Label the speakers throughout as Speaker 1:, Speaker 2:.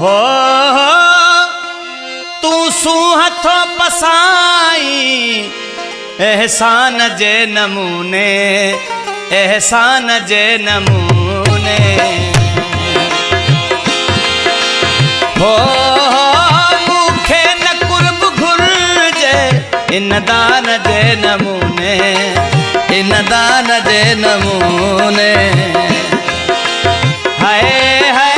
Speaker 1: हो तू सू हथो पसाई एहसान जे नमूने, एहसान जे नमूने। हो मूंखे न कुर्ब घुर्जे इन दान जे नमूने, इन दान जे नमूने। हाय हाय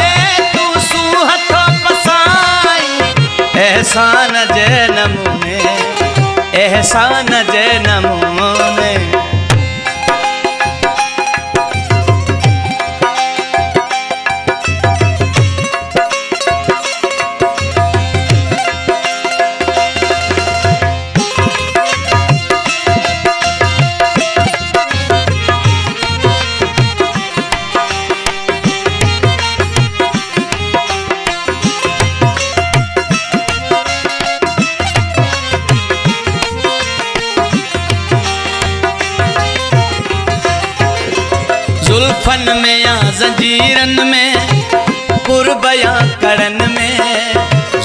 Speaker 1: तू सू हथो पसाई एहसान जे नमूने, एहसान जे नमूने। जुल्फन में या जंजीरन में कुर्बया करन में,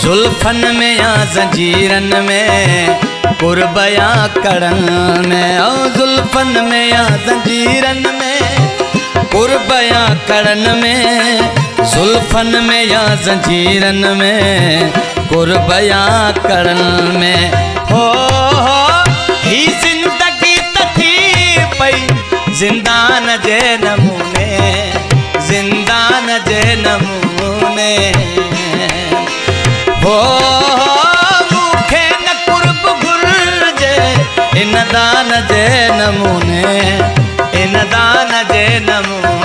Speaker 1: जुल्फन में या जंजीरन में कुर्बया करन में। ओ जुल्फन में या जंजीरन में कुर्बया करन में, जुल्फन में या जंजीरन में कुर्बया करन में। हो ही जिंदगी तथी पई जिंदान जे नमूने, जिंदान जे नमूने। हो मूंखे न कुर्ब घुर्जे इन दान जे नमूने, इन दान जे नमूने।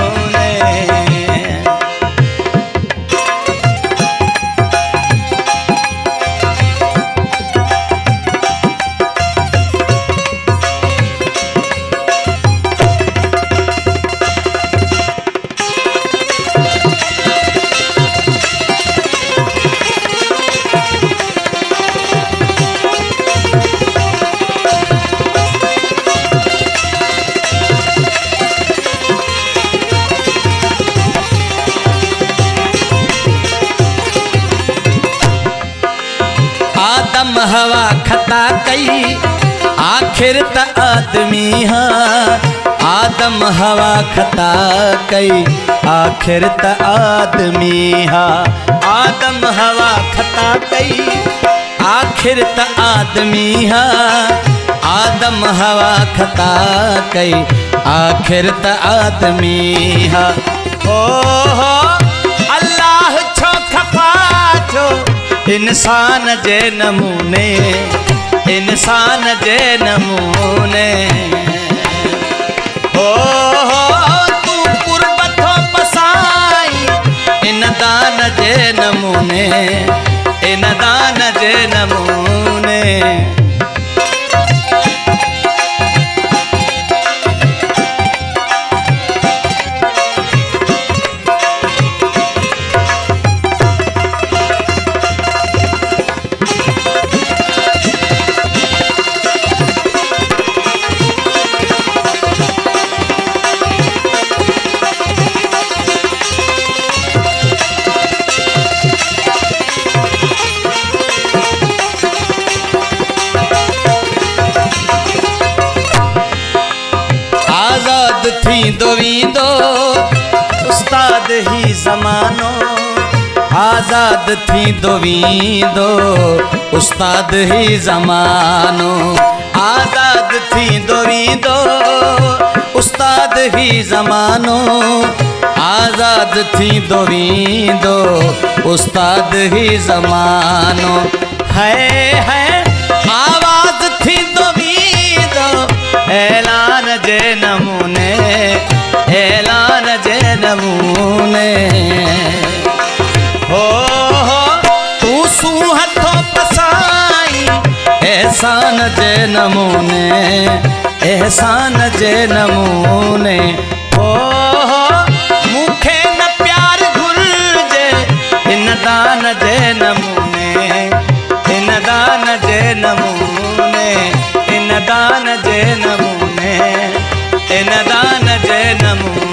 Speaker 1: आदम हवा खता कई आखिर त आदमी हा, आदम हवा खता कई आखिर त आदमी हा। आदम हवा खता कई आखिर त आदमी हा, आदम हवा खता कई आखिर त आदमी हा। हो अल्लाह छो खपा छो इंसान जे नमूने, इंसान जे नमूने। हो तू कुर्बतो पसाई इन दान जे नमूने, इन दान जे नमूने। थींदो वींदो उस्ताद ही ज़मानो, आज़ाद थींदो वींदो उस्ताद ही ज़मानो। आज़ाद थींदो वींदो उस्ताद ही ज़मानो, आज़ाद थींदो वींदो उस्ताद ही ज़मानो। है आवाज़ थींदो वींदो ऐलान जे नमूने, ऐलान जे नमूने। हो तू सू हथो पसाई एहसान जे नमूने, एहसान जे नमूने। हो मूंखे न प्यार घुर्जे इन दान जे नमूने, इन दान जे नमूने, इन दान जे नमूने, इन दान जे नमूने।